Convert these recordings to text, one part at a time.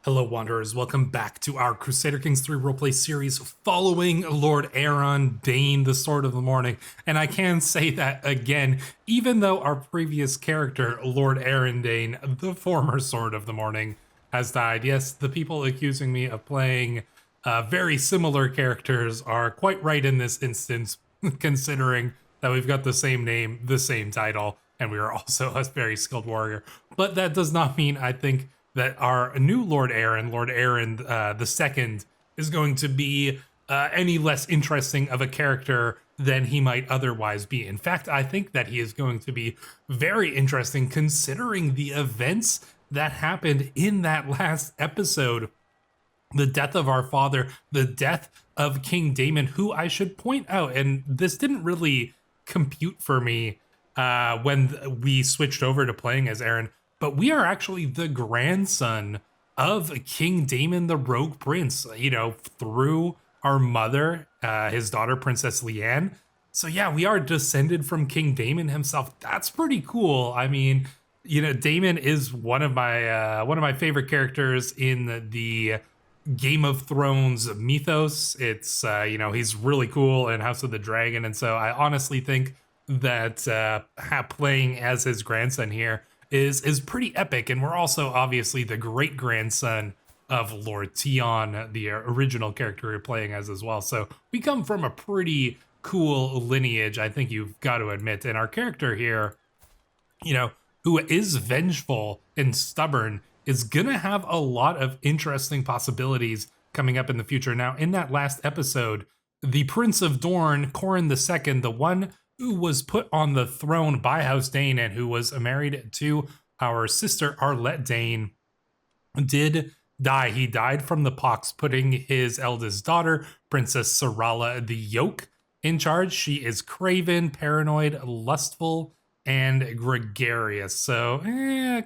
Hello, Wanderers. Welcome back to our Crusader Kings 3 roleplay series following Lord Aeron, Dayne, the Sword of the Morning. And I can say that again, even though our previous character, Lord Aeron Dayne, the former Sword of the Morning, has died. Yes, the people accusing me of playing very similar characters are quite right in this instance, considering that we've got the same name, the same title, and we are also a very skilled warrior. But that does not mean I think that our new Lord Aeron the second, is going to be any less interesting of a character than he might otherwise be. In fact, I think that he is going to be very interesting considering the events that happened in that last episode. The death of our father, the death of King Daemon, who I should point out, and this didn't really compute for me when we switched over to playing as Aeron, but we are actually the grandson of King Daemon the Rogue Prince, through our mother, his daughter, Princess Leanne. So yeah, we are descended from King Daemon himself. That's pretty cool. I mean, Daemon is one of my favorite characters in the Game of Thrones mythos. It's he's really cool in House of the Dragon, and so I honestly think that playing as his grandson here is pretty epic. And we're also obviously the great grandson of Lord Tion, the original character we're playing as well. So we come from a pretty cool lineage, I think you've got to admit. And our character here, who is vengeful and stubborn, is gonna have a lot of interesting possibilities coming up in the future. Now, in that last episode, the Prince of Dorne, Qoren II, the one who was put on the throne by House Dayne and who was married to our sister Arlette Dayne, did die. He died from the pox, putting his eldest daughter, Princess Sarala the Yoke, in charge. She is craven, paranoid, lustful, and gregarious. So,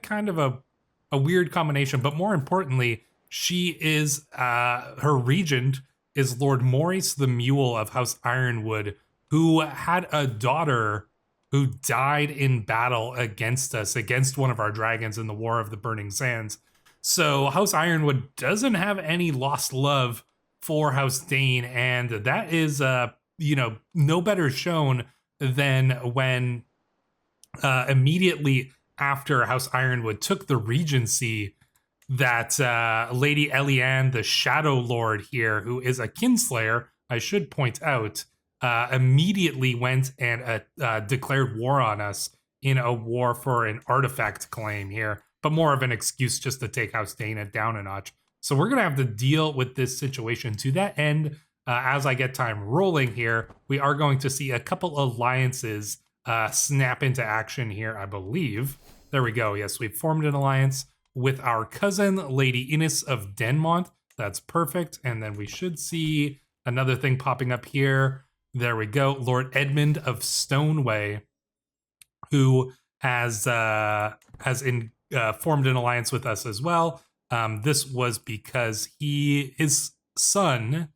kind of a weird combination. But more importantly, she is, her regent is Lord Maurice the Mule of House Ironwood, who had a daughter who died in battle against us, against one of our dragons in the War of the Burning Sands. So House Ironwood doesn't have any lost love for House Dayne, and that is, no better shown than when immediately after House Ironwood took the regency, that Lady Elianne, the Shadow Lord here, who is a kinslayer, I should point out, immediately went and declared war on us in a war for an artifact claim here, but more of an excuse just to take House Dayne down a notch. So we're going to have to deal with this situation. To that end, as I get time rolling here, we are going to see a couple alliances snap into action here, I believe. There we go. Yes, we've formed an alliance with our cousin, Lady Innes of Denmont. That's perfect. And then we should see another thing popping up here. There we go. Lord Edmund of Stoneway, who has formed an alliance with us as well. This was because his son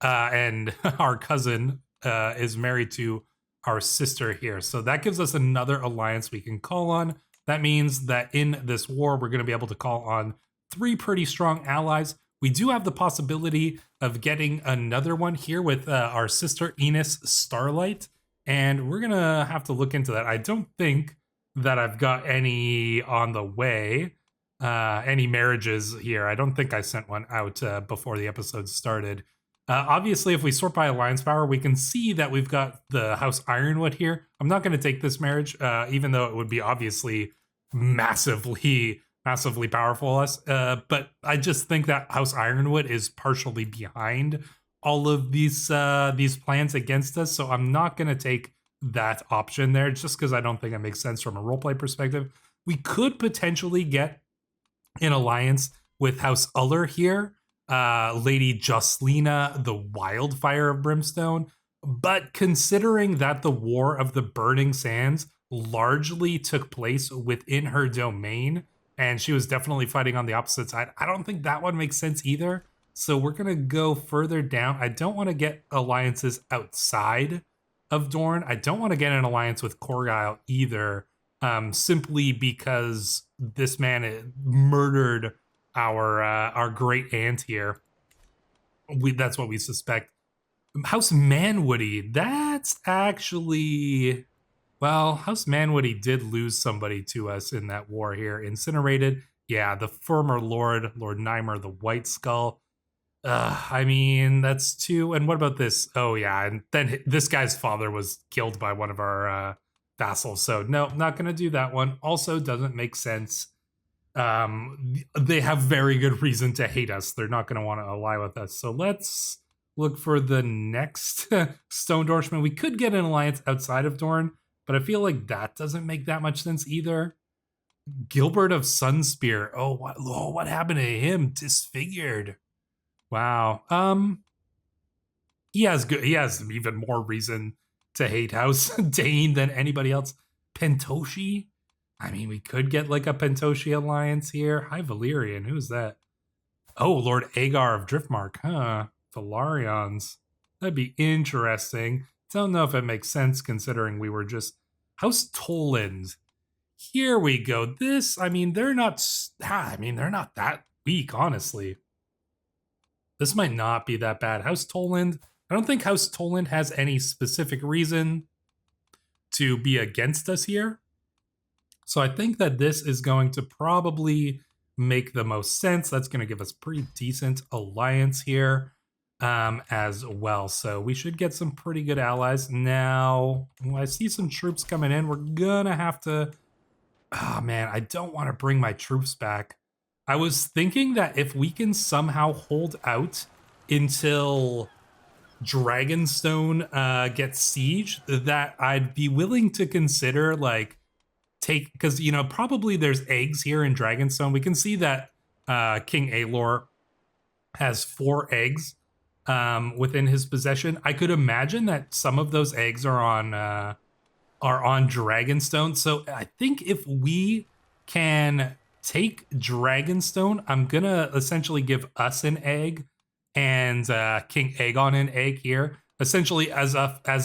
and our cousin is married to our sister here. So that gives us another alliance we can call on. That means that in this war, we're going to be able to call on 3 pretty strong allies. We do have the possibility of getting another one here with our sister Innes Starlight, and we're going to have to look into that. I don't think that I've got any on the way, any marriages here. I don't think I sent one out before the episode started. Obviously, if we sort by alliance power, we can see that we've got the House Ironwood here. I'm not going to take this marriage, even though it would be obviously massively powerful us. But I just think that House Ironwood is partially behind all of these plans against us. So I'm not going to take that option there, just because I don't think it makes sense from a roleplay perspective. We could potentially get an alliance with House Uller here. Lady Jocelina, the Wildfire of Brimstone. But considering that the War of the Burning Sands largely took place within her domain, and she was definitely fighting on the opposite side, I don't think that one makes sense either. So we're going to go further down. I don't want to get alliances outside of Dorne. I don't want to get an alliance with Corgyle either, simply because this man murdered our great aunt here. That's what we suspect. House Manwoody, that's actually, well, House Manwoody did lose somebody to us in that war here. Incinerated. Yeah, the former Lord Nymer, the White Skull. I mean, that's two. And what about this? Oh, yeah. And then this guy's father was killed by one of our vassals. So, no, not going to do that one. Also, doesn't make sense. They have very good reason to hate us. They're not going to want to ally with us. So, let's look for the next Stone Dorshman. We could get an alliance outside of Dorne, but I feel like that doesn't make that much sense either. Gilbert of Sunspear. Oh, what happened to him? Disfigured. Wow. He has even more reason to hate House Dayne than anybody else. Pentoshi? I mean, we could get like a Pentoshi alliance here. High Valyrian, who's that? Oh, Lord Aegar of Driftmark, huh? Valarians. That'd be interesting. Don't know if it makes sense considering we were just House Toland. Here we go. This, I mean, they're not that weak, honestly. This might not be that bad. House Toland, I don't think House Toland has any specific reason to be against us here. So I think that this is going to probably make the most sense. That's going to give us pretty decent alliance here as well. So we should get some pretty good allies. Now, I see some troops coming in. We're going to have to... Oh, man, I don't want to bring my troops back. I was thinking that if we can somehow hold out until Dragonstone gets siege, that I'd be willing to consider like because probably there's eggs here in Dragonstone. We can see that King Aelor has 4 eggs within his possession. I could imagine that some of those eggs are on Dragonstone. So I think if we can take Dragonstone, I'm gonna essentially give us an egg and King Aegon an egg here, essentially as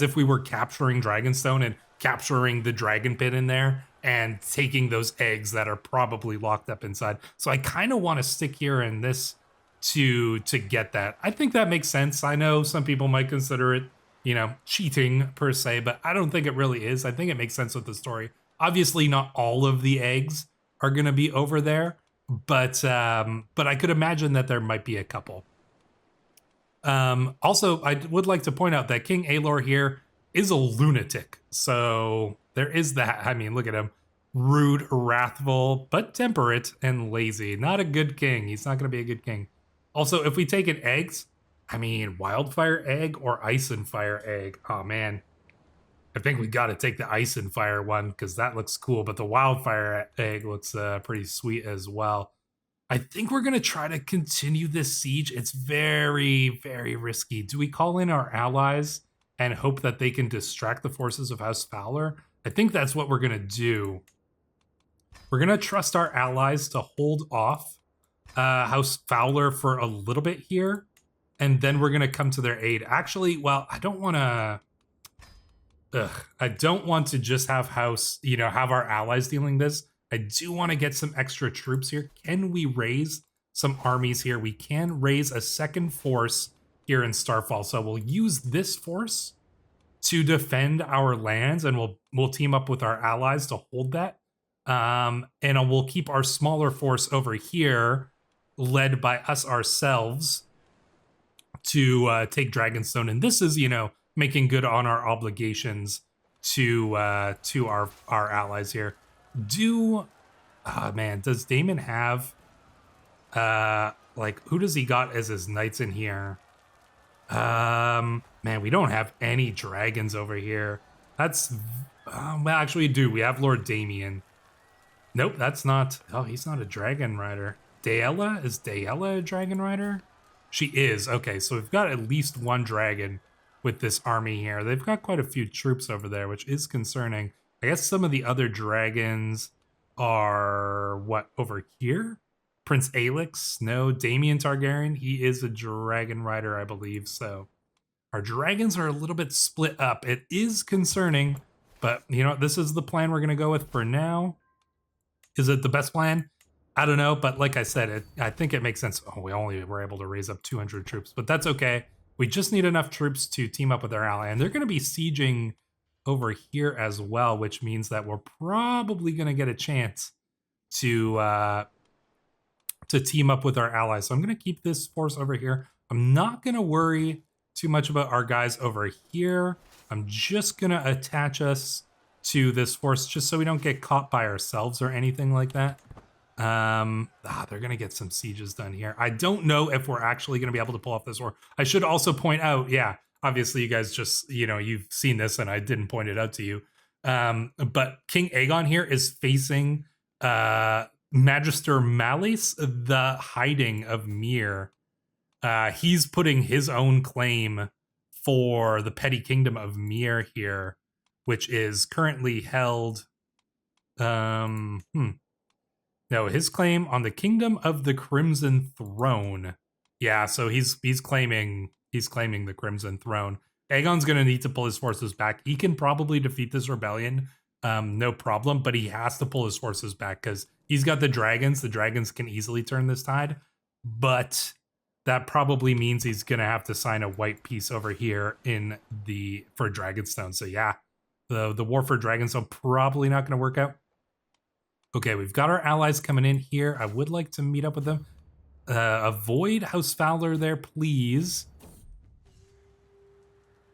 if we were capturing Dragonstone and capturing the dragon pit in there and taking those eggs that are probably locked up inside. So I kind of want to stick here in this to get that. I think that makes sense. I know some people might consider it, cheating per se, but I don't think it really is. I think it makes sense with the story. Obviously, not all of the eggs are going to be over there, but I could imagine that there might be a couple. Also, I would like to point out that King Aelor here is a lunatic. So there is that. I mean, look at him. Rude, wrathful, but temperate and lazy. Not a good king. He's not going to be a good king. Also, if we take an eggs, I mean, wildfire egg or ice and fire egg. Oh, man. I think we got to take the ice and fire one because that looks cool. But the wildfire egg looks pretty sweet as well. I think we're going to try to continue this siege. It's very, very risky. Do we call in our allies and hope that they can distract the forces of House Fowler? I think that's what we're going to do. We're going to trust our allies to hold off House Fowler for a little bit here. And then we're going to come to their aid. Actually, well, I don't want to just have have our allies dealing this. I do want to get some extra troops here. Can we raise some armies here? We can raise a second force here in Starfall. So we'll use this force to defend our lands, and we'll team up with our allies to hold that. And we'll keep our smaller force over here, led by us ourselves, to take Dragonstone. And this is, making good on our obligations to our allies here. Does Daemon have who does he got as his knights in here? Man, we don't have any dragons over here. That's well, actually we do. We have Lord Damien. Nope, that's not. Oh, he's not a dragon rider. Daella? Is Daella a dragon rider? She is. Okay, so we've got at least one dragon with this army here. They've got quite a few troops over there, which is concerning. I guess some of the other dragons are over here? Prince Aelix? No, Damien Targaryen. He is a dragon rider, I believe. So our dragons are a little bit split up. It is concerning, but this is the plan we're going to go with for now. Is it the best plan? I don't know, but like I said, I think it makes sense. Oh, we only were able to raise up 200 troops, but that's okay. We just need enough troops to team up with our ally, and they're going to be sieging over here as well, which means that we're probably going to get a chance to team up with our allies. So I'm going to keep this force over here. I'm not going to worry too much about our guys over here. I'm just going to attach us to this force just so we don't get caught by ourselves or anything like that. They're going to get some sieges done here. I don't know if we're actually going to be able to pull off this war. I should also point out, yeah, obviously you guys just, you've seen this and I didn't point it out to you. But King Aegon here is facing Magister Malice, the hiding of Myr. He's putting his own claim for the petty kingdom of Myr here, which is currently held. No, his claim on the kingdom of the Crimson Throne. Yeah, so he's claiming the Crimson Throne. Aegon's gonna need to pull his forces back. He can probably defeat this rebellion, no problem, but he has to pull his forces back because he's got the dragons. The dragons can easily turn this tide, but that probably means he's gonna have to sign a white peace over here for Dragonstone. So yeah, the war for Dragonstone probably not gonna work out. Okay, we've got our allies coming in here. I would like to meet up with them. Avoid House Fowler there, please.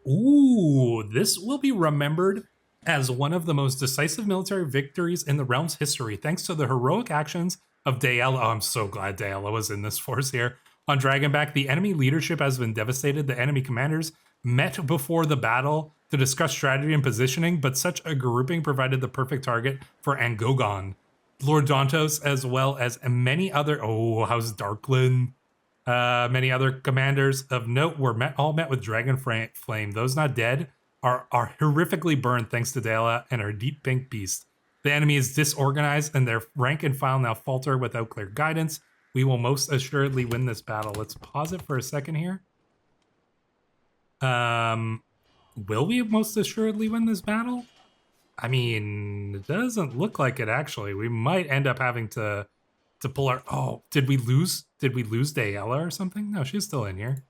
Ooh, this will be remembered as one of the most decisive military victories in the realm's history, thanks to the heroic actions of Daella. Oh, I'm so glad Daella was in this force here. On Dragonback, the enemy leadership has been devastated. The enemy commanders met before the battle to discuss strategy and positioning, but such a grouping provided the perfect target for Angogon. Lord Dantos, as well as many other, House Darkland, many other commanders of note were all met with Dragon Flame. Those not dead are horrifically burned thanks to Daella and her deep pink beast. The enemy is disorganized and their rank and file now falter without clear guidance. We will most assuredly win this battle. Let's pause it for a second here. Will we most assuredly win this battle? I mean, it doesn't look like it actually. We might end up having to pull our... Oh, did we lose Daella or something? No, she's still in here.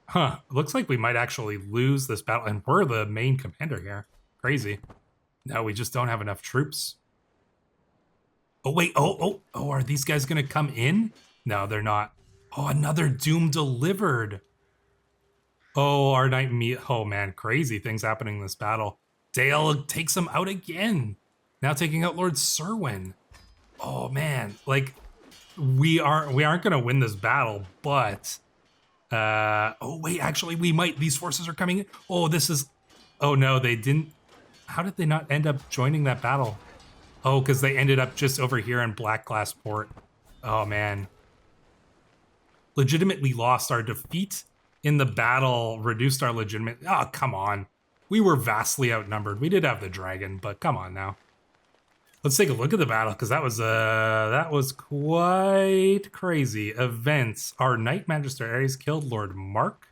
Huh, looks like we might actually lose this battle, and we're the main commander here. Crazy. No, we just don't have enough troops. Oh, wait, are these guys gonna come in? No, they're not. Oh, another doom delivered. Oh, our knight oh man, crazy things happening in this battle. Dale takes him out again. Now taking out Lord Serwyn. Oh man, like we aren't gonna win this battle, but oh wait, actually we might. These forces are coming in. Oh, oh no, they didn't. How did they not end up joining that battle? Oh, because they ended up just over here in Black Glass Port. Oh man. Legitimately lost. Our defeat in the battle reduced our legitimate. Oh, come on. We were vastly outnumbered. We did have the dragon, but come on now. Let's take a look at the battle, because that was quite crazy. Events. Our Knight Magister Ares killed Lord Mark.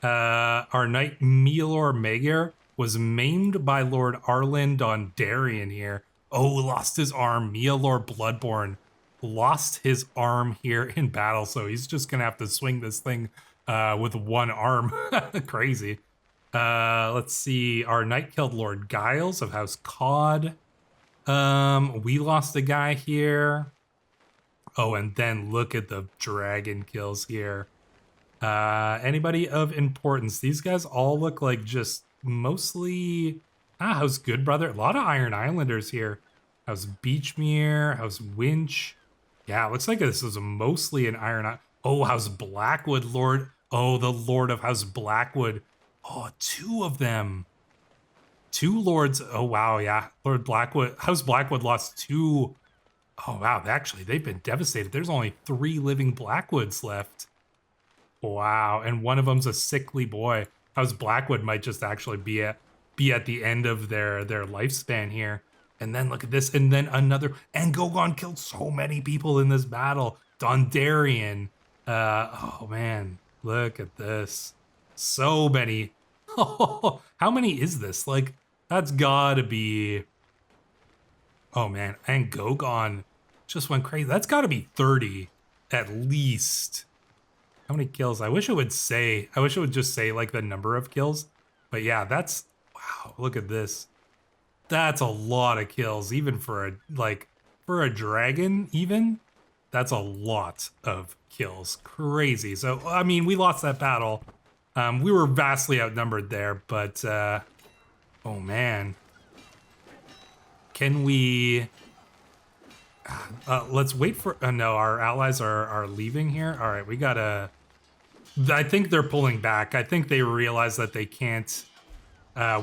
Our Knight Mealor Maegir was maimed by Lord Arlen Dondarrion here. Oh, lost his arm. Mealor Bloodborne lost his arm here in battle, so he's just gonna have to swing this thing with one arm. Crazy. Let's see. Our knight killed Lord Giles of House Cod. We lost a guy here. Oh, and then look at the dragon kills here. Anybody of importance? These guys all look like just mostly... House Goodbrother. A lot of Iron Islanders here. House Beachmere. House Winch. Yeah, it looks like this is mostly an Iron... Oh, House Blackwood Lord. Oh, the Lord of House Blackwood. Oh, two of them. Two lords. Oh, wow, yeah. Lord Blackwood. House Blackwood lost two. Oh, wow. Actually, they've been devastated. There's only 3 living Blackwoods left. Wow. And one of them's a sickly boy. House Blackwood might just actually be at the end of their lifespan here. And then look at this. And then another. And Gogon killed so many people in this battle. Dondarrion. Oh, man. Look at this. So many. Oh, how many is this? Like, that's gotta be... Oh, man. And Gogon just went crazy. That's got to be 30 at least. How many kills? I wish it would say, I wish it would just say like the number of kills. But yeah, that's, wow, look at this. That's a lot of kills, even for a, like, for a dragon, even. That's a lot of kills. Crazy. So, I mean, we lost that battle. We were vastly outnumbered there, but, oh man. Can we... let's wait for... no, our allies are leaving here. All right, we gotta... I think they're pulling back. I think they realize that they can't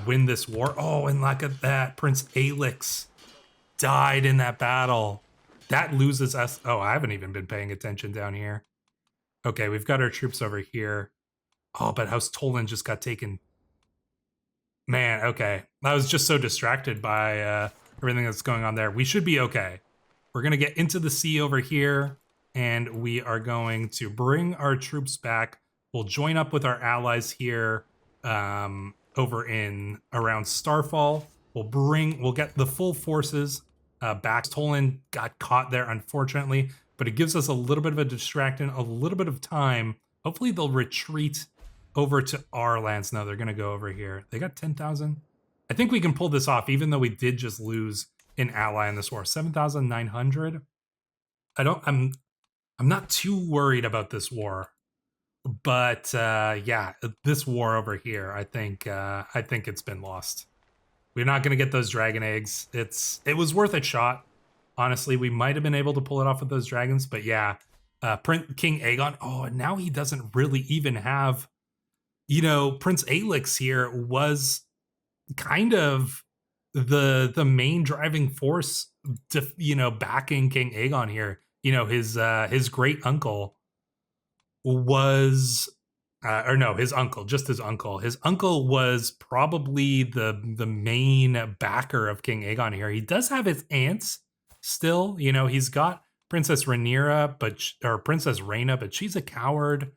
win this war. Oh, and look at that. Prince Aelix died in that battle. That loses us. Oh, I haven't even been paying attention down here. Okay, we've got our troops over here. Oh, but House Tolan just got taken. Man, okay. I was just so distracted by everything that's going on there. We should be okay. We're going to get into the sea over here, and we are going to bring our troops back. We'll join up with our allies here over in around Starfall. We'll get the full forces back. Tolan got caught there, unfortunately, but it gives us a little bit of a distraction, a little bit of time. Hopefully they'll retreat over to our lands. No, they're going to go over here. They got 10,000. I think we can pull this off, even though we did just lose an ally in this war. 7,900. I'm not too worried about this war, but yeah, this war over here, I think it's been lost. We're not going to get those dragon eggs. It was worth a shot. Honestly, we might have been able to pull it off with those dragons, but yeah, King Aegon. Oh, and now he doesn't really even have, you know, Prince Aelix here was kind of the main driving force to, you know, backing King Aegon here. You know, his great uncle was or no, his uncle, just his uncle. His uncle was probably the main backer of King Aegon here. He does have his aunts still. You know, he's got Princess Rhaenyra, or Princess Rhaena, but she's a coward.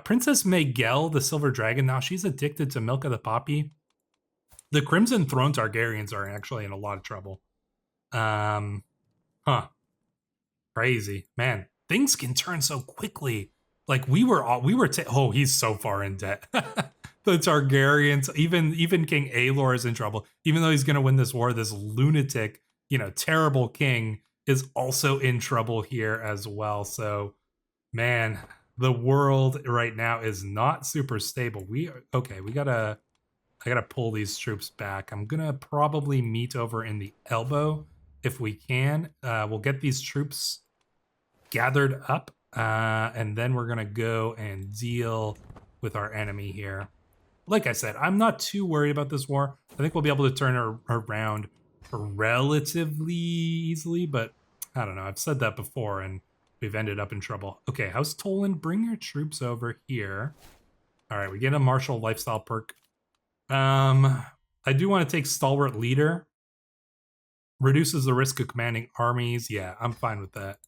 Princess Miguel, the Silver Dragon, now she's addicted to milk of the poppy. The Crimson Throne Targaryens are actually in a lot of trouble. Crazy, man. Things can turn so quickly. Like oh, he's so far in debt. The Targaryens, even King Aelor is in trouble. Even though he's going to win this war, this lunatic, you know, terrible king is also in trouble here as well. So, man, the world right now is not super stable. I gotta pull these troops back. I'm gonna probably meet over in the elbow if we can. We'll get these troops gathered up, and then we're gonna go and deal with our enemy here. Like I said, I'm not too worried about this war. I think we'll be able to turn her around relatively easily, but I don't know. I've said that before, and we've ended up in trouble. Okay, House Tolan, bring your troops over here. All right, we get a martial lifestyle perk. I do want to take Stalwart Leader. Reduces the risk of commanding armies. Yeah, I'm fine with that.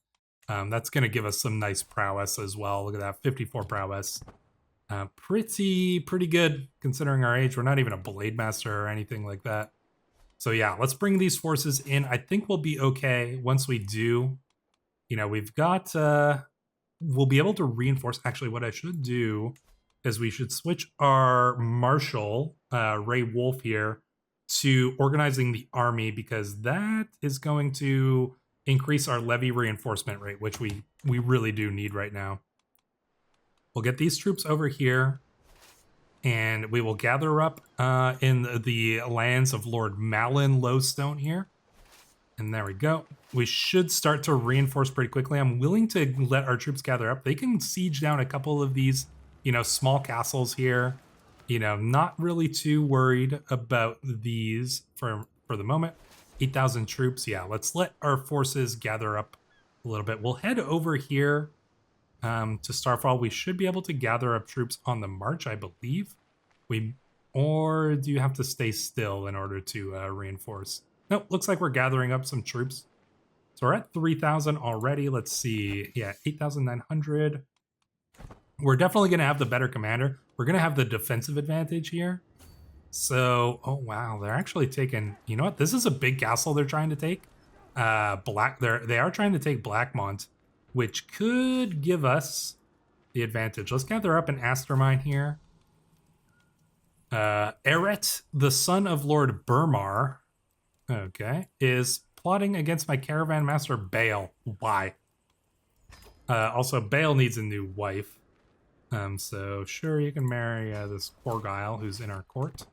That's going to give us some nice prowess as well. Look at that, 54 prowess. Pretty good considering our age. We're not even a Blade Master or anything like that. So yeah, let's bring these forces in. I think we'll be okay once we do. You know, we've got... we'll be able to reinforce... Actually, what I should do is we should switch our Marshal, Ray Wolf here, to organizing the army, because that is going to increase our levy reinforcement rate, which we really do need right now. We'll get these troops over here, and we will gather up in the lands of Lord Malin Lowstone here. And there we go. We should start to reinforce pretty quickly. I'm willing to let our troops gather up. They can siege down a couple of these, you know, small castles here. You know, not really too worried about these for the moment. 8,000 troops. Yeah, let's let our forces gather up a little bit. We'll head over here to Starfall. We should be able to gather up troops on the march, I believe. Or do you have to stay still in order to reinforce? Nope, looks like we're gathering up some troops. So we're at 3,000 already. Let's see. Yeah, 8,900. We're definitely going to have the better commander. We're going to have the defensive advantage here. So, oh wow, they're actually taking... You know what? This is a big castle they're trying to take. They are trying to take Blackmont, which could give us the advantage. Let's gather up an Astermine here. Eret, the son of Lord Burmar, okay, is plotting against my caravan master Bale. Why? Also, Bale needs a new wife. So sure, you can marry this poor guile who's in our court.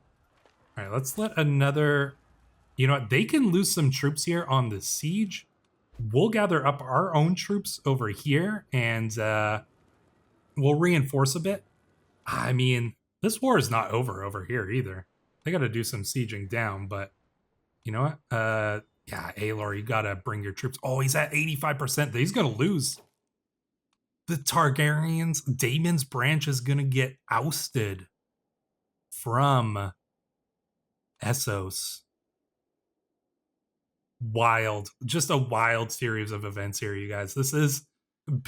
All right, let's let another... You know what? They can lose some troops here on the siege. We'll gather up our own troops over here, and we'll reinforce a bit. I mean, this war is not over here either. They got to do some sieging down, but you know what? Yeah, Aelor, you got to bring your troops. Oh, he's at 85%. He's going to lose. The Targaryens, Daemon's branch is going to get ousted from Essos. Wild. Just a wild series of events here, you guys. This has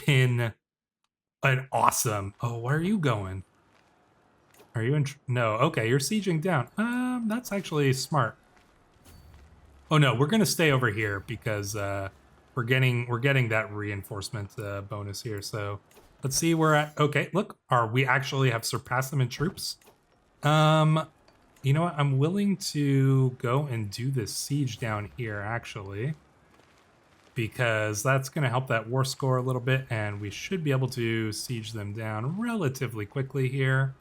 been an awesome... Oh, where are you going? Are you in... No, okay, you're sieging down. That's actually smart. Oh no, we're gonna stay over here because we're getting that reinforcement bonus here. So let's see where at. Okay, look, we actually have surpassed them in troops. You know what? I'm willing to go and do this siege down here actually, because that's gonna help that war score a little bit, and we should be able to siege them down relatively quickly here.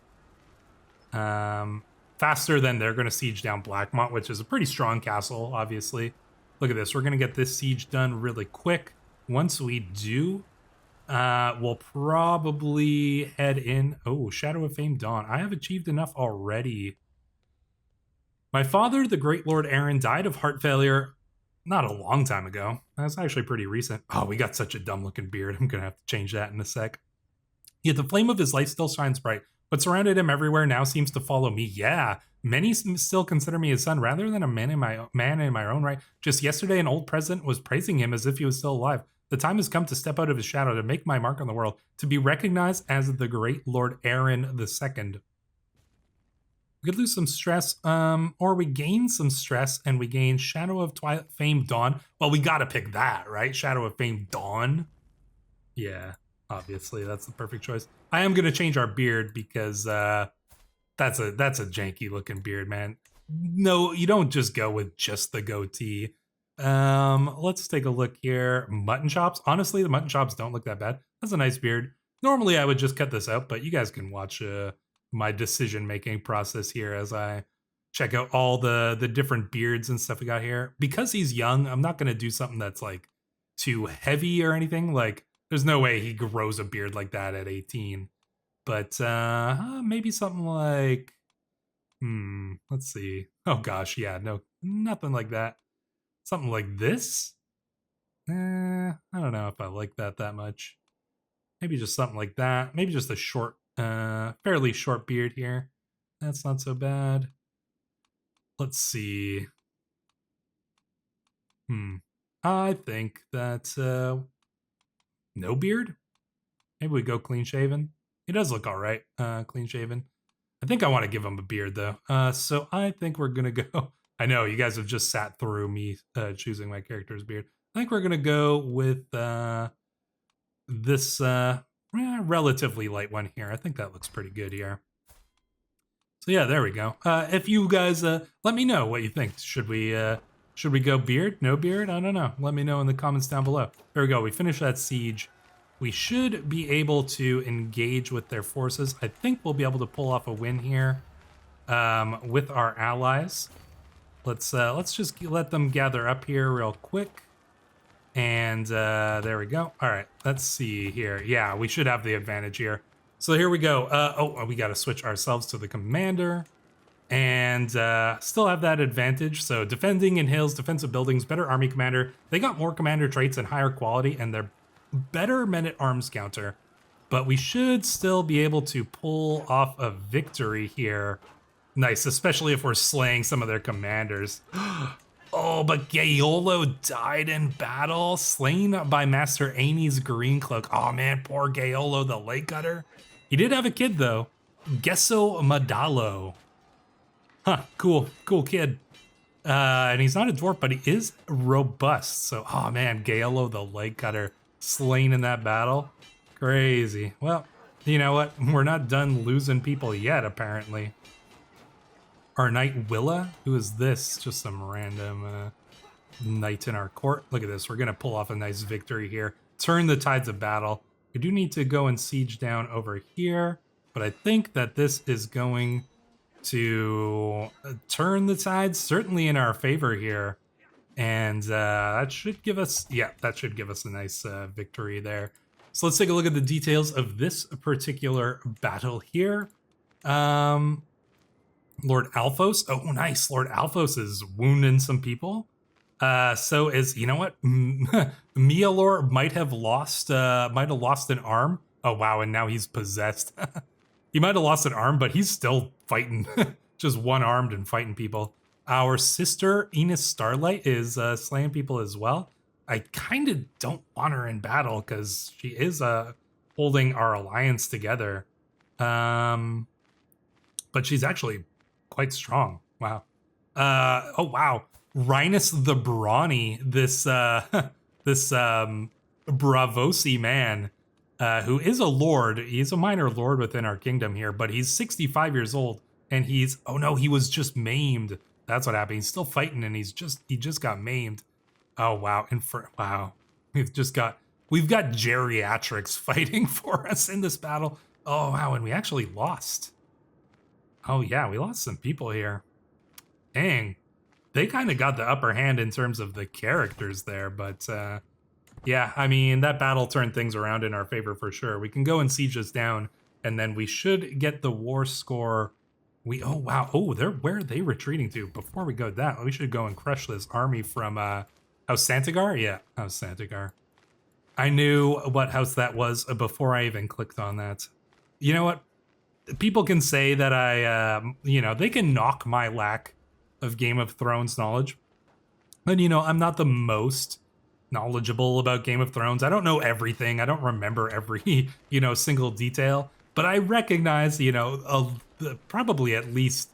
Faster than they're going to siege down Blackmont, which is a pretty strong castle, obviously. Look at this. We're going to get this siege done really quick. Once we do, we'll probably head in. Oh, Shadow of Fame Dawn. I have achieved enough already. My father, the great Lord Aeron, died of heart failure not a long time ago. That's actually pretty recent. Oh, we got such a dumb-looking beard. I'm going to have to change that in a sec. Yet the flame of his light still shines bright. What surrounded him everywhere now seems to follow me. Yeah, many still consider me his son rather than a man in my own right. Just yesterday, an old president was praising him as if he was still alive. The time has come to step out of his shadow, to make my mark on the world, to be recognized as the great Lord Aeron II. We could lose some stress, or we gain some stress and we gain Shadow of Fame Dawn. Well, we gotta pick that, right? Shadow of Fame Dawn. Yeah. Obviously, that's the perfect choice. I am gonna change our beard because that's a janky looking beard, man. No, you don't just go with just the goatee. Let's take a look here. Mutton chops. Honestly, the mutton chops don't look that bad. That's a nice beard. Normally, I would just cut this out, but you guys can watch my decision making process here as I check out all the different beards and stuff we got here. Because he's young, I'm not gonna do something that's like too heavy or anything. Like, there's no way he grows a beard like that at 18. But maybe something like, let's see. Oh gosh, yeah, no, nothing like that. Something like this? I don't know if I like that much. Maybe just something like that. Maybe just a short, fairly short beard here. That's not so bad. Let's see. I think that no beard? Maybe we go clean shaven. He does look all right, clean shaven. I think I want to give him a beard though. So I think we're gonna go. I know you guys have just sat through me choosing my character's beard. I think we're gonna go with this relatively light one here. I think that looks pretty good here. So yeah, there we go. If you guys let me know what you think. Should we go beard? No beard? I don't know. Let me know in the comments down below. There we go. We finished that siege. We should be able to engage with their forces. I think we'll be able to pull off a win here with our allies. Let's just let them gather up here real quick. And there we go. All right, let's see here. Yeah, we should have the advantage here. So here we go. Oh, we got to switch ourselves to the commander. And still have that advantage. So defending in hills, defensive buildings, better army commander. They got more commander traits and higher quality, and they're better men-at-arms counter. But we should still be able to pull off a victory here. Nice, especially if we're slaying some of their commanders. Oh, but Gaeolo died in battle, slain by Master Amy's green cloak. Oh man, poor Gaeolo, the lake cutter. He did have a kid though, Gesso Madalo. Huh, cool kid. And he's not a dwarf, but he is robust. So, oh man, Gaelo the leg cutter slain in that battle. Crazy. Well, you know what? We're not done losing people yet, apparently. Our knight Willa? Who is this? Just some random knight in our court. Look at this. We're going to pull off a nice victory here. Turn the tides of battle. We do need to go and siege down over here, but I think that this is going to turn the tides certainly in our favor here. And that should give us, yeah, that should give us a nice victory there. So let's take a look at the details of this particular battle here. Lord Alphos. Oh, nice. Lord Alphos is wounding some people. So is, you know what? Mialor might have lost an arm. Oh, wow. And now he's possessed. He might have lost an arm, but he's still fighting. Just one-armed and fighting people. Our sister, Enos Starlight, is slaying people as well. I kind of don't want her in battle because she is holding our alliance together. But she's actually quite strong. Wow. Oh, wow. Rhinus the Brawny, this Bravosi man, who is a lord. He's a minor lord within our kingdom here, but he's 65 years old, and he's, oh no, he was just maimed. That's what happened. He's still fighting, and he just got maimed. Oh wow, wow, we've got geriatrics fighting for us in this battle. Oh wow, and we actually lost. Oh yeah, we lost some people here. Dang. They kind of got the upper hand in terms of the characters there, but yeah, I mean, that battle turned things around in our favor for sure. We can go and siege us down, and then we should get the war score. Oh wow, oh, where are they retreating to? Before we go to that, we should go and crush this army from House Santagar? Yeah, House Santagar. I knew what house that was before I even clicked on that. You know what? People can say that they can knock my lack of Game of Thrones knowledge. And, I'm not the most knowledgeable about Game of Thrones. I don't know everything. I don't remember every, single detail. But I recognize, probably at least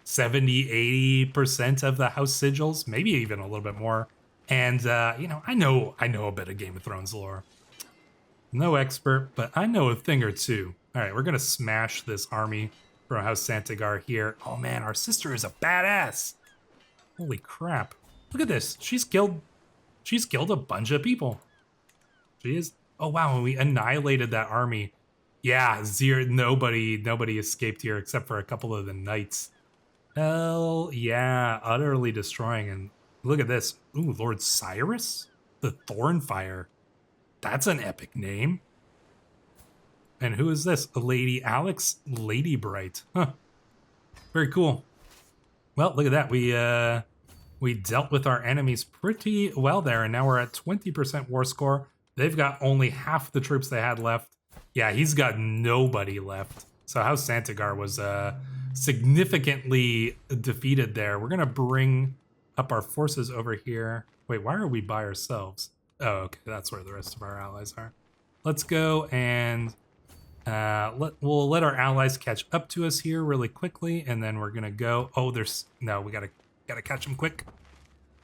70, 80% of the house sigils, maybe even a little bit more. And, I know a bit of Game of Thrones lore. No expert, but I know a thing or two. All right, we're going to smash this army from House Santagar here. Oh man, our sister is a badass. Holy crap. Look at this. She's killed a bunch of people. She is. Oh wow, we annihilated that army. Yeah, nobody escaped here except for a couple of the knights. Hell yeah, utterly destroying. And look at this. Ooh, Lord Cyrus? The Thornfire. That's an epic name. And who is this? Lady Alex Ladybright. Huh. Very cool. Well, look at that. We dealt with our enemies pretty well there, and now we're at 20% war score. They've got only half the troops they had left. Yeah, he's got nobody left. So House Santagar was significantly defeated there. We're going to bring up our forces over here. Wait, why are we by ourselves? Oh, okay, that's where the rest of our allies are. Let's go and we'll let our allies catch up to us here really quickly, and then we're gonna go. Oh, we gotta catch them quick.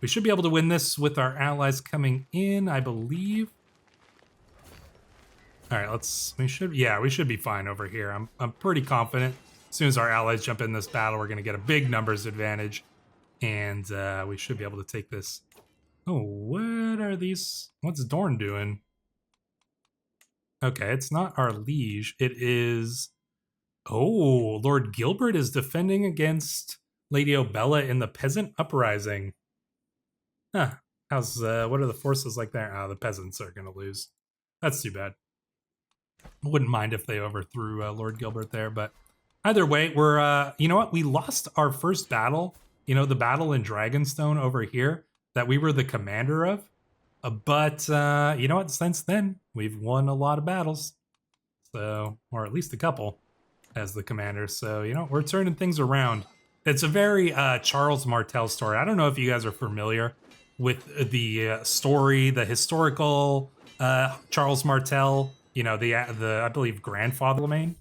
We should be able to win this with our allies coming in, I believe. All right, we should be fine over here. I'm pretty confident. As soon as our allies jump in this battle, we're gonna get a big numbers advantage, and we should be able to take this. Oh, what are these? What's Dorne doing? Okay, it's not our liege. It is... Oh, Lord Gilbert is defending against Lady Obella in the Peasant Uprising. Huh. What are the forces like there? Oh, the peasants are going to lose. That's too bad. I wouldn't mind if they overthrew Lord Gilbert there, but either way, we're... you know what? We lost our first battle. The battle in Dragonstone over here that we were the commander of. But you know what? Since then, we've won a lot of battles. So, or at least a couple as the commander. So, we're turning things around. It's a very Charles Martel story. I don't know if you guys are familiar with the story, the historical Charles Martel, the I believe grandfather Lemaine.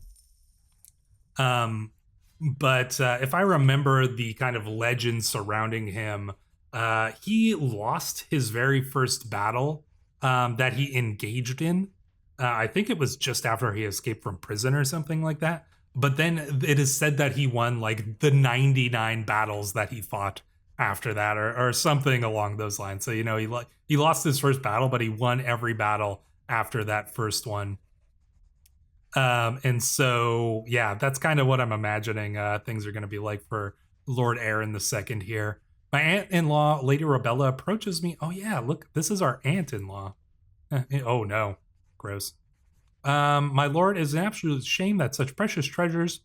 But if I remember the kind of legend surrounding him, he lost his very first battle that he engaged in. I think it was just after he escaped from prison or something like that. But then it is said that he won like the 99 battles that he fought after that, or something along those lines. So he lost his first battle, but he won every battle after that first one. And so, yeah, that's kind of what I'm imagining things are going to be like for Lord Aeron II here. My aunt-in-law, Lady Rebella, approaches me. Oh, yeah, look, this is our aunt-in-law. Oh, no. Gross. My lord, it is an absolute shame that such precious treasures,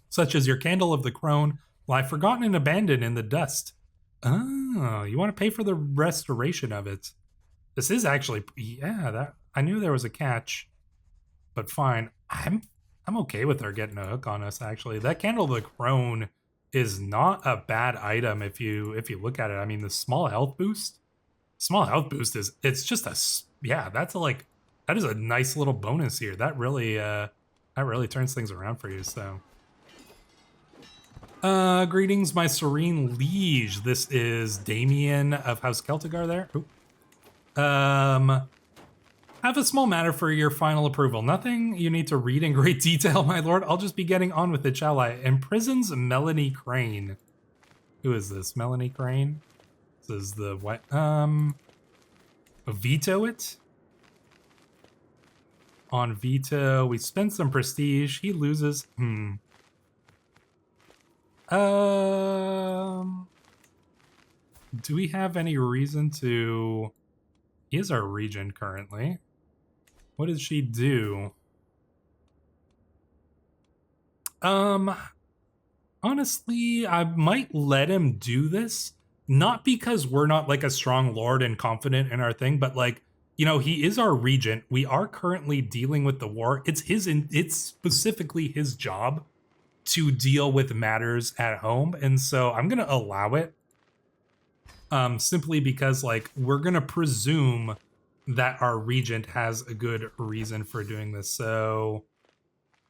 such as your candle of the crone, lie forgotten and abandoned in the dust. Oh, you want to pay for the restoration of it. This is actually, yeah, that I knew there was a catch. But fine, I'm okay with her getting a hook on us. Actually, that candle of the crone is not a bad item if you look at it. I mean, the small health boost is it's just that's that is a nice little bonus here. That really turns things around for you. So, greetings, my serene liege. This is Damien of House Celtigar. There. Oop. I have a small matter for your final approval. Nothing you need to read in great detail, my lord. I'll just be getting on with it, shall I? Imprisons Melanie Crane. Who is this? Melanie Crane? This is the what? Veto it? On veto, we spend some prestige. He loses. Do we have any reason to... He is our regent currently. What did she do? Honestly, I might let him do this. Not because we're not like a strong lord and confident in our thing, but like, he is our regent. We are currently dealing with the war. It's specifically his job to deal with matters at home. And so I'm going to allow it. Simply because like, we're going to presume that our regent has a good reason for doing this. So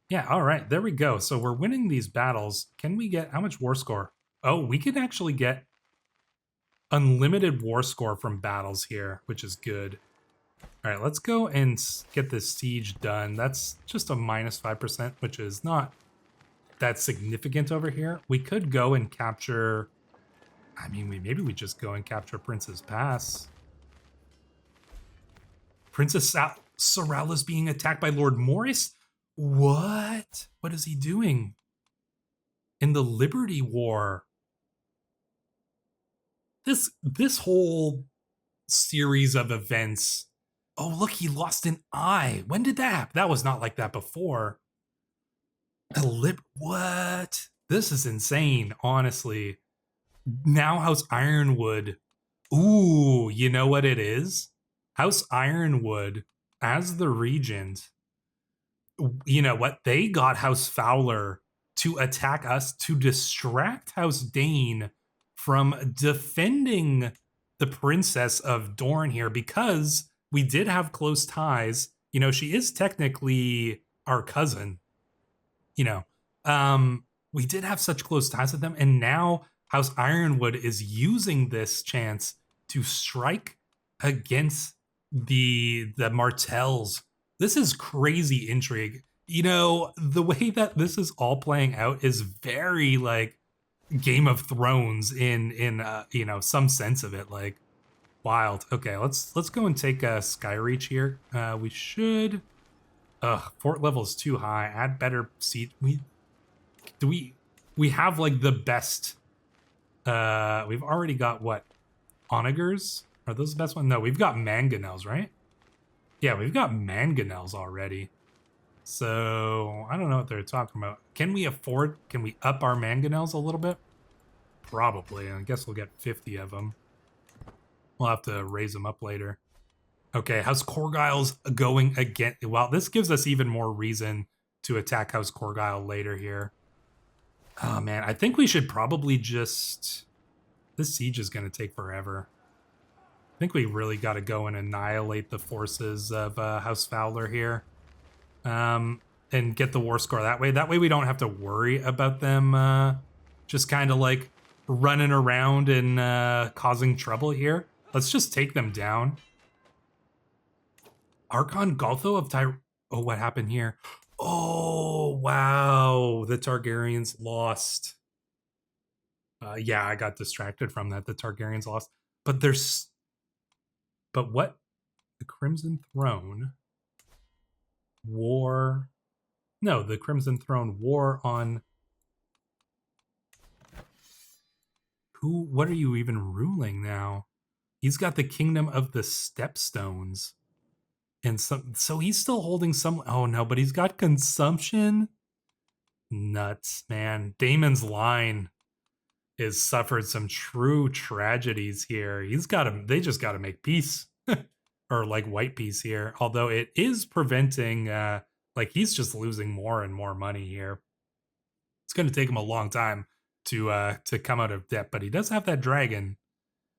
yeah, all right, there we go. So we're winning these battles. Can we get, how much war score? Oh, we can actually get unlimited war score from battles here, which is good. All right, let's go and get this siege done. That's just a minus 5%, which is not that significant over here. We could go and capture, I mean, maybe we just go and capture Princess Pass. Princess Sorrel is being attacked by Lord Morris? What? What is he doing? In the Liberty War. This whole series of events. Oh, look, he lost an eye. When did that happen? That was not like that before. What? This is insane, honestly. Now House Ironwood. Ooh, you know what it is? House Ironwood, as the regent, you know what? They got House Fowler to attack us to distract House Dayne from defending the princess of Dorne here, because we did have close ties. She is technically our cousin. We did have such close ties with them, and now House Ironwood is using this chance to strike against the Martells. This is crazy intrigue. The way that this is all playing out is very like Game of Thrones in some sense of it, like wild. Okay, let's go and take a Skyreach here. We should. Fort level is too high. Add better seat. We have like the best. We've already got what? Onagers? Are those the best ones? No, we've got mangonels, right? Yeah, we've got mangonels already. So I don't know what they're talking about. Can we up our mangonels a little bit? Probably. I guess we'll get 50 of them. We'll have to raise them up later. Okay, House Corgyle's going again. Well, this gives us even more reason to attack House Corgyle later here. Oh man, I think we should probably just... This siege is going to take forever. I think we really got to go and annihilate the forces of House Fowler here. and get the war score that way. That way we don't have to worry about them just kind of like running around and causing trouble here. Let's just take them down. Archon Gotho of Oh, what happened here? Oh, wow. The Targaryens lost. Yeah, I got distracted from that. The Targaryens lost. But there's... But what? The Crimson Throne... War... No, the Crimson Throne war on... Who? What are you even ruling now? He's got the Kingdom of the Stepstones. And so he's still holding some... Oh, no, but he's got consumption? Nuts, man. Daemon's line has suffered some true tragedies here. They just got to make peace. Or like white peace here. Although it is preventing, like he's just losing more and more money here. It's going to take him a long time to come out of debt, but he does have that dragon.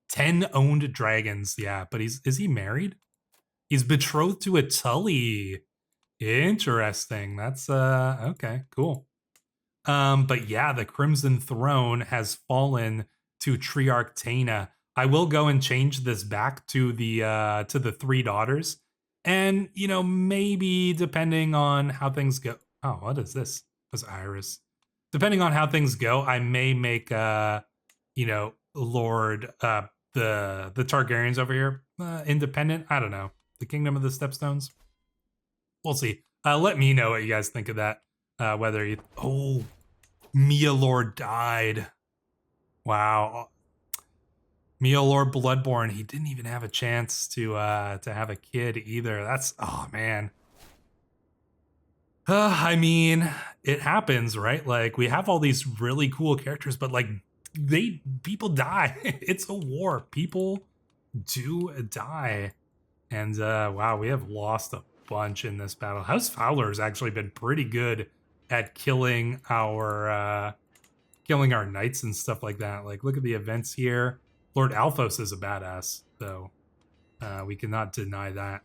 10 owned dragons, yeah. But is he married? He's betrothed to a Tully. Interesting. That's okay, cool. But yeah, the Crimson Throne has fallen to Triarch Taena. I will go and change this back to the 3 daughters. And, you know, maybe depending on how things go. Oh, what is this? That's Iris. Depending on how things go, I may make you know, Lord the Targaryens over here independent. I don't know. The Kingdom of the Stepstones. We'll see. Let me know what you guys think of that. Whether you... Oh, Mia Lord died. Wow. Mia Lord Bloodborne, he didn't even have a chance to have a kid either. That's... Oh, man. I mean, it happens, right? Like, we have all these really cool characters, but, like, people die. It's a war. People do die. And, wow, we have lost a bunch in this battle. House Fowler has actually been pretty good at killing our knights and stuff like that. Like, look at the events here. Lord Alphos is a badass, though. We cannot deny that.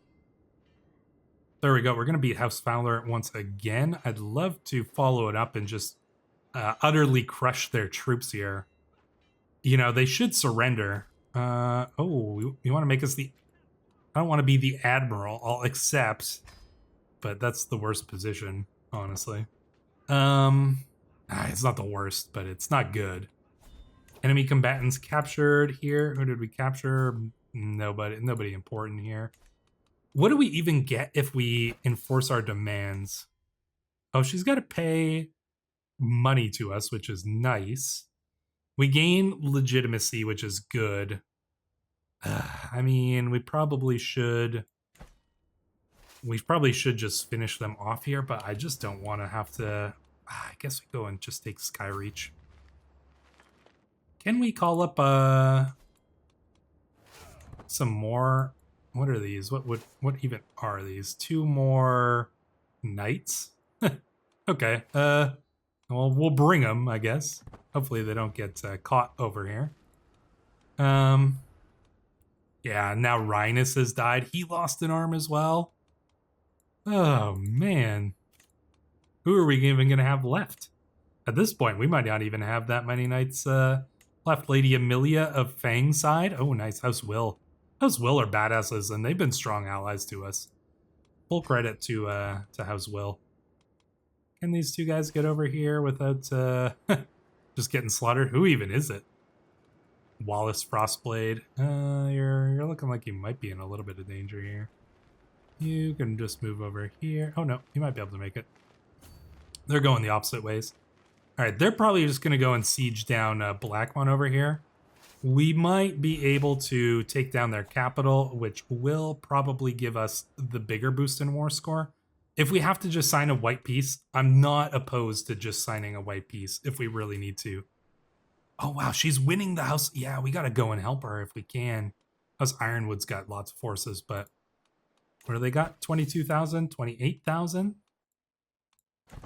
There we go. We're going to beat House Fowler once again. I'd love to follow it up and just utterly crush their troops here. You know, they should surrender. Oh, you want to make us the... I don't want to be the admiral. I'll accept, but that's the worst position, honestly. It's not the worst, but it's not good. Enemy combatants captured here. Who did we capture? Nobody important here. What do we even get if we enforce our demands? Oh, she's got to pay money to us, which is nice. We gain legitimacy, which is good. I mean, we probably should just finish them off here, but I just don't want to have to... I guess we go and just take Skyreach. Can we call up some more... What are these? What even are these? 2 more knights? Okay. Well, we'll bring them, I guess. Hopefully they don't get caught over here. Yeah, now Rhinus has died. He lost an arm as well. Oh, man. Who are we even going to have left? At this point, we might not even have that many knights left. Lady Amelia of Fangside. Oh, nice. House Will. House Will are badasses, and they've been strong allies to us. Full credit to House Will. Can these 2 guys get over here without just getting slaughtered? Who even is it? Wallace Frostblade. You're looking like you might be in a little bit of danger here. You can just move over here. Oh no, you might be able to make it. They're going the opposite ways. All right, they're probably just going to go and siege down Blackmon over here. We might be able to take down their capital, which will probably give us the bigger boost in war score. If we have to just sign a white peace, I'm not opposed to just signing a white peace if we really need to. Oh, wow, she's winning the house. Yeah, we got to go and help her if we can. House Ironwood's got lots of forces, but what do they got? 22,000, 28,000?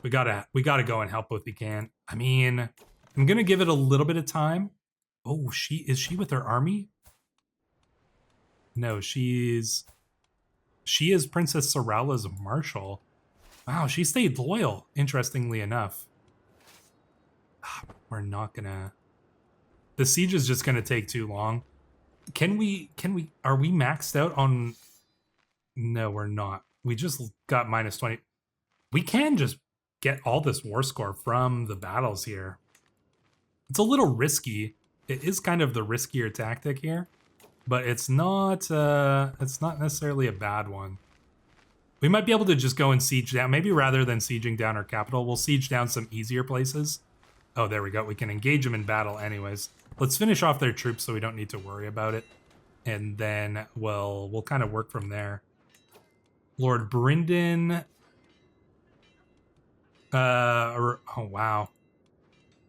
We gotta go and help if we can. I mean, I'm gonna give it a little bit of time. Oh, is she with her army? No, she is Princess Sorala's marshal. Wow, she stayed loyal, interestingly enough. We're not gonna... The siege is just gonna take too long. Are we maxed out on... No, we're not. We just got minus 20. We can just get all this war score from the battles here. It's a little risky. It is kind of the riskier tactic here, but it's not necessarily a bad one. We might be able to just go and siege down. Maybe rather than sieging down our capital, we'll siege down some easier places. Oh, there we go. We can engage them in battle anyways. Let's finish off their troops so we don't need to worry about it. And then we'll kind of work from there. Lord Brynden. Oh, wow.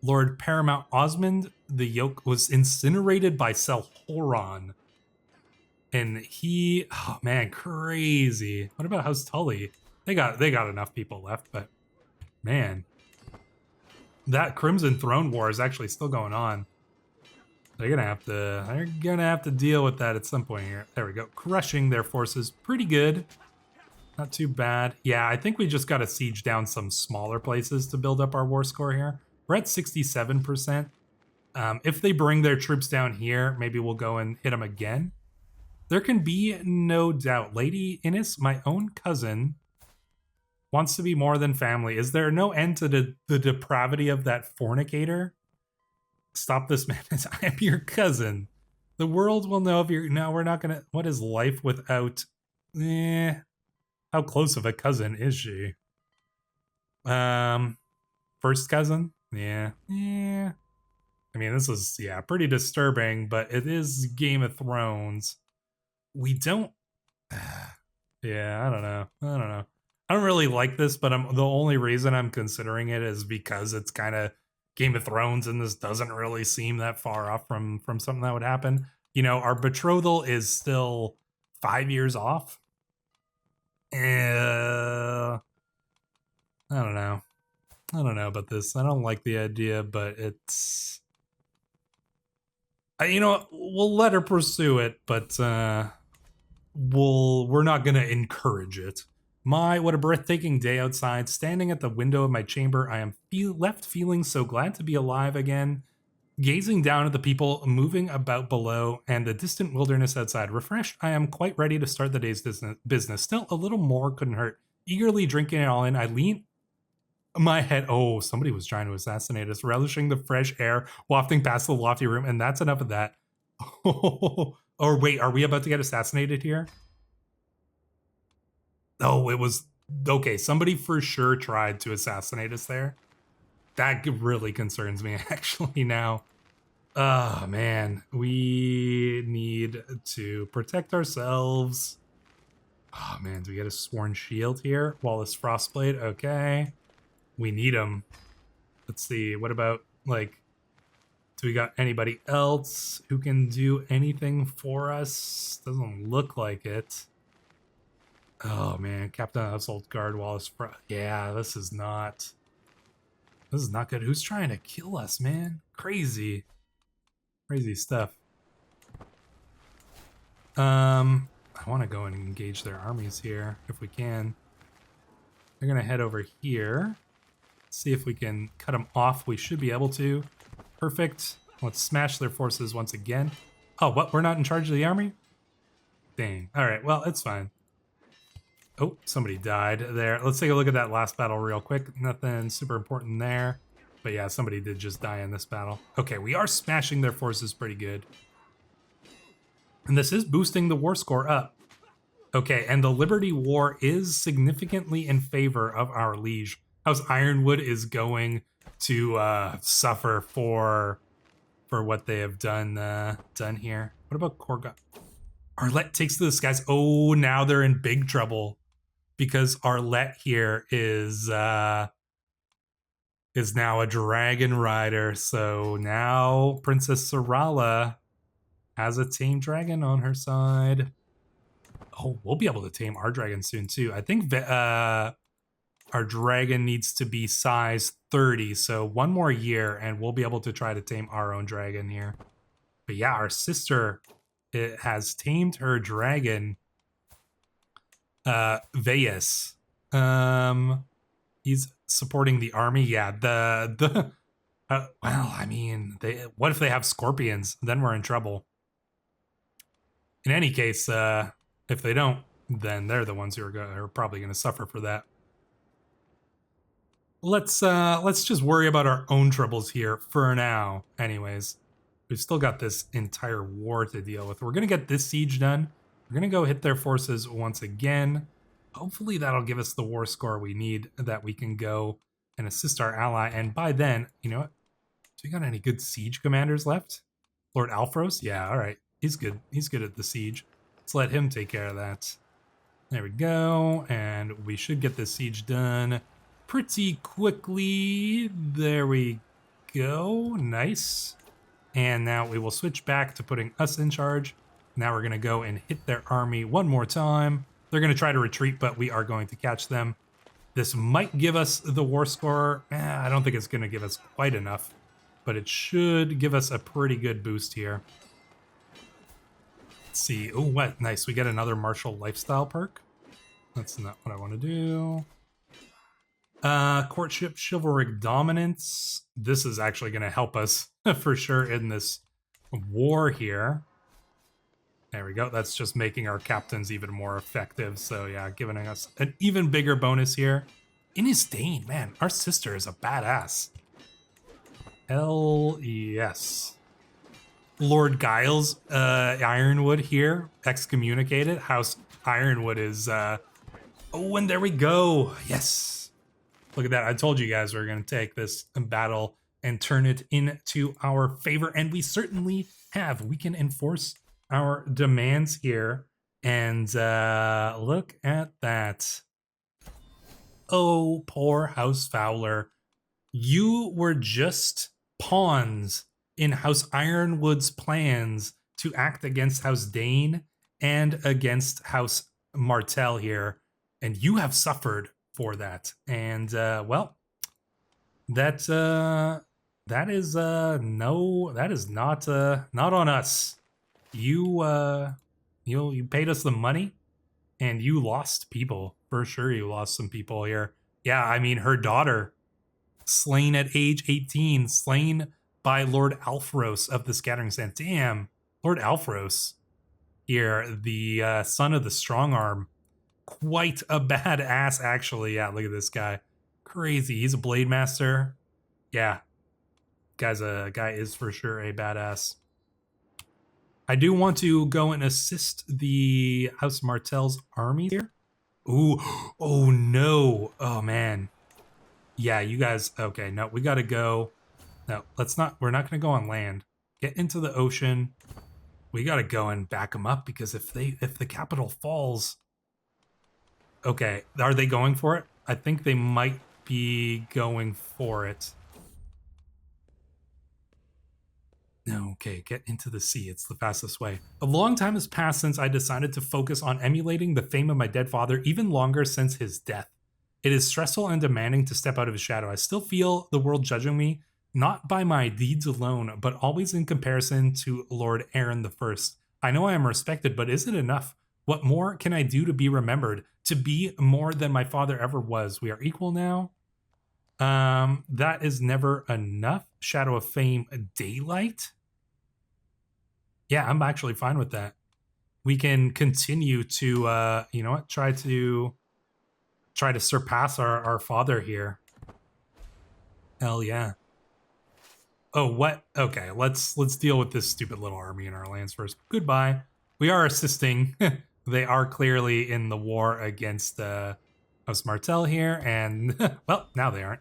Lord Paramount Osmond, the yoke was incinerated by Selhoron. And he, oh man, crazy. What about House Tully? They got enough people left, but man, that Crimson Throne War is actually still going on. They're gonna have to deal with that at some point here. There we go. Crushing their forces, pretty good. Not too bad. Yeah, I think we just got to siege down some smaller places to build up our war score here. We're at 67%. If they bring their troops down here, maybe we'll go and hit them again. There can be no doubt. Lady Innis, my own cousin, wants to be more than family. Is there no end to the depravity of that fornicator? Stop this madness. I am your cousin. The world will know if you're... No, we're not gonna... What is life without... How close of a cousin is she? First cousin? Yeah. I mean, this is, pretty disturbing, but it is Game of Thrones. We don't... Yeah, I don't know. I don't really like this, but the only reason I'm considering it is because it's kind of Game of Thrones, and this doesn't really seem that far off from something that would happen. You know, our betrothal is still 5 years off. I don't know. I don't know about this. I don't like the idea, but it's... you know what? We'll let her pursue it, but we're not going to encourage it. What a breathtaking day outside. Standing at the window of my chamber, I am left feeling so glad to be alive again. Gazing down at the people moving about below and the distant wilderness outside. Refreshed, I am quite ready to start the day's business. Still, a little more couldn't hurt. Eagerly drinking it all in, I lean my head. Oh, somebody was trying to assassinate us. Relishing the fresh air wafting past the lofty room, and that's enough of that. Oh, or wait, are we about to get assassinated here? Oh, it was... Okay, somebody for sure tried to assassinate us there. That really concerns me, actually, now. Oh, man. We need to protect ourselves. Oh, man. Do we get a sworn shield here? Wallace Frostblade. Okay. We need them. Let's see. What about, like... Do we got anybody else who can do anything for us? Doesn't look like it. Oh, man. Captain Household Guard, Wallace Frost. Yeah, this is not good. Who's trying to kill us, man? Crazy stuff. I want to go and engage their armies here if we can. They're gonna head over here. See if we can cut them off. We should be able to. Perfect. Let's smash their forces once again. Oh, what? We're not in charge of the army? Dang. All right. Well, it's fine. Oh, somebody died there. Let's take a look at that last battle real quick. Nothing super important there. But yeah, somebody did just die in this battle. Okay, we are smashing their forces pretty good. And this is boosting the war score up. Okay, and the Liberty War is significantly in favor of our liege. House Ironwood is going to suffer for what they have done here. What about Korga? Arlette takes to the skies. Oh, now they're in big trouble. Because Arlette here is now a dragon rider. So now Princess Sarala has a tame dragon on her side. Oh, we'll be able to tame our dragon soon too. I think our dragon needs to be size 30. So one more year and we'll be able to try to tame our own dragon here. But yeah, our sister has tamed her dragon, Veus. He's supporting the army. Yeah, well, I mean, what if they have scorpions? Then we're in trouble. In any case, if they don't, then they're the ones who are probably going to suffer for that. Let's just worry about our own troubles here for now. Anyways, we've still got this entire war to deal with. We're going to get this siege done. We're going to go hit their forces once again. Hopefully that'll give us the war score we need, that we can go and assist our ally. And by then, you know what? Do we got any good siege commanders left? Lord Alfros? Yeah, all right. He's good. He's good at the siege. Let's let him take care of that. There we go. And we should get this siege done pretty quickly. There we go. Nice. And now we will switch back to putting us in charge. Now we're going to go and hit their army one more time. They're going to try to retreat, but we are going to catch them. This might give us the war score. I don't think it's going to give us quite enough, but it should give us a pretty good boost here. Let's see. Oh, what? Nice. We get another martial lifestyle perk. That's not what I want to do. Courtship, chivalric dominance. This is actually going to help us for sure in this war here. There we go. That's just making our captains even more effective. So yeah, giving us an even bigger bonus here. House Dayne, man, our sister is a badass. Hell yes. Lord Giles Ironwood here, excommunicated. House Ironwood is, oh, and there we go. Yes. Look at that. I told you guys we were going to take this battle and turn it into our favor, and we certainly have. We can enforce our demands here, and look at that. Oh, poor House Fowler. You were just pawns in House Ironwood's plans to act against House Dayne and against House Martell here, and you have suffered for that. And well, that is no, that is not on us. You paid us the money, and you lost people for sure. You lost some people here. Yeah, I mean, her daughter slain at age 18, slain by Lord Alfros of the Scattering Sand. Damn, Lord Alfros here, the son of the Strong Arm. Quite a badass, actually. Yeah, look at this guy. Crazy. He's a blade master. Yeah, guy is for sure a badass. I do want to go and assist the House Martell's army here. Ooh, oh no. Oh man. Yeah, you guys, okay, no, we gotta go. No, we're not gonna go on land. Get into the ocean. We gotta go and back them up, because if the capital falls. Okay, are they going for it? I think they might be going for it. Okay, get into the sea. It's the fastest way. A long time has passed since I decided to focus on emulating the fame of my dead father, even longer since his death. It is stressful and demanding to step out of his shadow. I still feel the world judging me, not by my deeds alone, but always in comparison to Lord Aeron I. I know I am respected, but is it enough? What more can I do to be remembered? To be more than my father ever was? We are equal now. That is never enough. Shadow of Fame, Daylight. Yeah, I'm actually fine with that. We can continue to, you know what? Try to surpass our father here. Hell yeah. Oh, what? Okay, let's deal with this stupid little army in our lands first. Goodbye. We are assisting. They are clearly in the war against House Martell here, and well, now they aren't.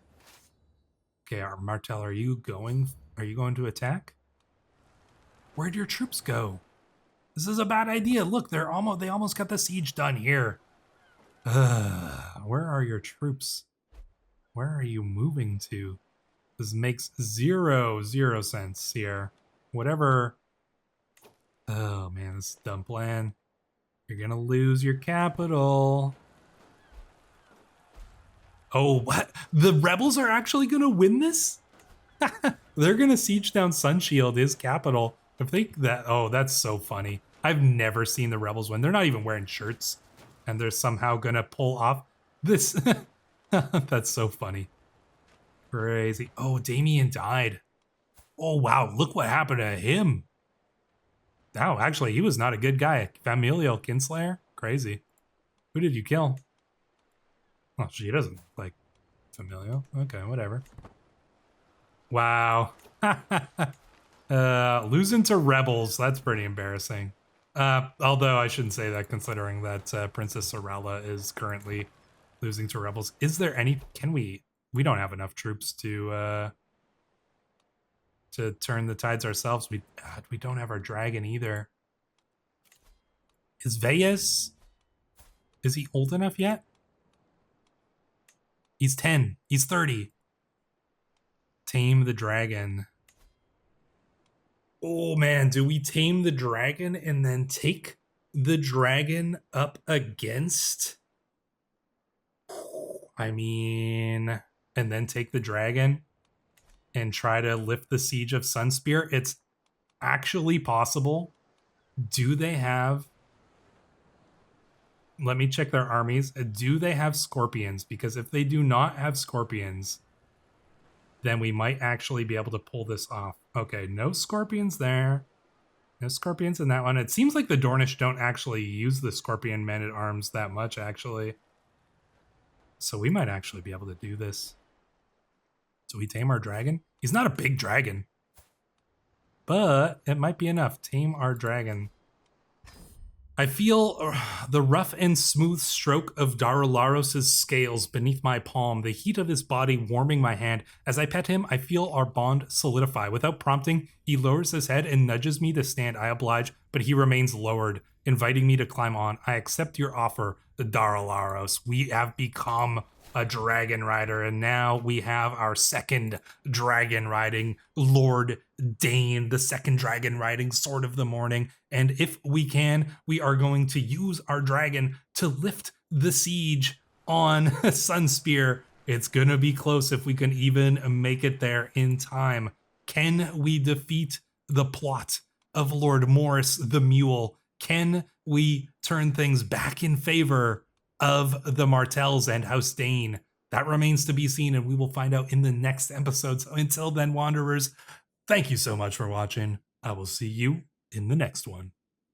Okay, our Martell, are you going to attack? Where'd your troops go? This is a bad idea. Look, they almost got the siege done here. Where are your troops? Where are you moving to? This makes zero sense here. Whatever. Oh man, this is a dumb plan. You're gonna lose your capital. Oh, what? The rebels are actually gonna win this? They're gonna siege down Sunshield, his capital. Oh, that's so funny. I've never seen the rebels win. They're not even wearing shirts, and they're somehow gonna pull off. This, that's so funny. Crazy. Oh, Damien died. Oh, wow. Look what happened to him. Oh, actually, he was not a good guy. Familial Kinslayer? Crazy. Who did you kill? Oh, she doesn't like familial. Okay, whatever. Wow. Losing to rebels. That's pretty embarrassing. Although I shouldn't say that considering that Princess Sorella is currently losing to rebels. Is there any... Can we... We don't have enough troops to turn the tides ourselves. We don't have our dragon either. Is Veyes... Is he old enough yet? He's 10. He's 30. Tame the dragon. Oh man, do we tame the dragon and then take the dragon up against... I mean... And then take the dragon and try to lift the siege of Sunspear? It's actually possible. Do they have... Let me check their armies. Do they have scorpions? Because if they do not have scorpions, then we might actually be able to pull this off. Okay, no scorpions there. No scorpions in that one. It seems like the Dornish don't actually use the scorpion men-at-arms that much, actually. So we might actually be able to do this. So we tame our dragon? He's not a big dragon. But it might be enough. Tame our dragon. I feel the rough and smooth stroke of Daralaros's scales beneath my palm, the heat of his body warming my hand. As I pet him, I feel our bond solidify. Without prompting, he lowers his head and nudges me to stand. I oblige, but he remains lowered, inviting me to climb on. I accept your offer, Daralaros. We have become a dragon rider, and now we have our second dragon riding Lord Dayne, the second dragon riding Sword of the Morning. And if we can, we are going to use our dragon to lift the siege on Sunspear. It's gonna be close if we can even make it there in time. Can we defeat the plot of Lord Morris the Mule? Can we turn things back in favor of the Martells and House Dayne? That remains to be seen, and we will find out in the next episode. So until then, Wanderers, thank you so much for watching. I will see you in the next one.